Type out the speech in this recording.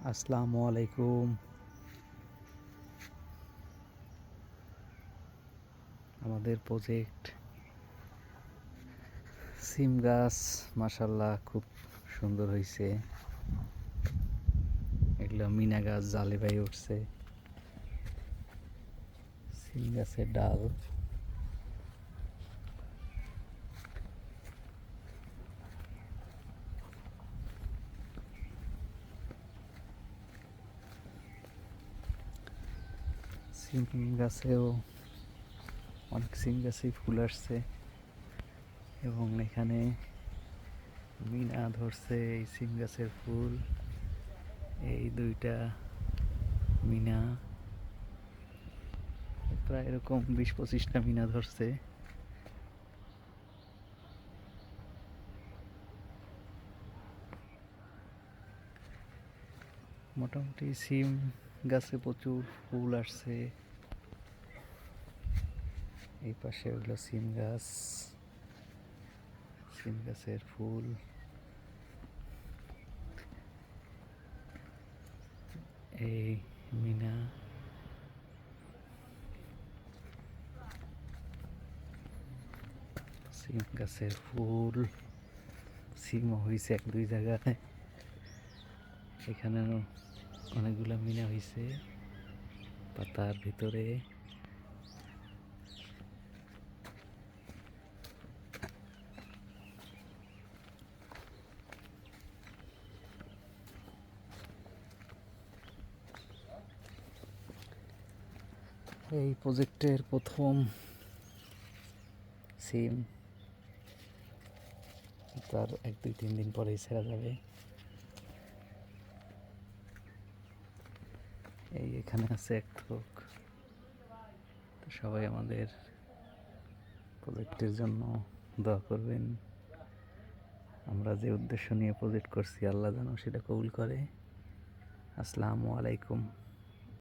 আসসালামু আলাইকুম। আমাদের প্রজেক্ট সিম গাছ মাশাল্লাহ খুব সুন্দর হয়েছে। এগুলো মিনা গাছ জালে বাইয়ে উঠছে। সিম গাছের ডাল সিম গাছেও অনেক সিম গাছেই ফুল আসছে এবং এখানে মিনা ধরছে এই সিম গাছের ফুল। এই দুইটা মিনা প্রায় এরকম 20-25টা মিনা ধরছে। মোটামুটি সিম গাছে প্রচুর ফুল আসছে। এই পাশে হলো সিম গাছ, সিম গাছের ফুল। এই মিনা সিম গাছের ফুল, সিমও হয়েছে 1-2 জায়গায়। এখানে অনেকগুলো মিনা হয়েছে পাতার ভিতরে। এই প্রজেক্টের প্রথম সিম, তার 1-2-3 দিন পরেই ছেড়া যাবে। এই এখানে আছে এক থোক। তো সবাই আমাদের প্রজেক্টের জন্য দোয়া করবেন। আমরা যে উদ্দেশ্য নিয়ে প্রজেক্ট করছি আল্লাহ যেন সেটা কবুল করে। আসসালামু আলাইকুম।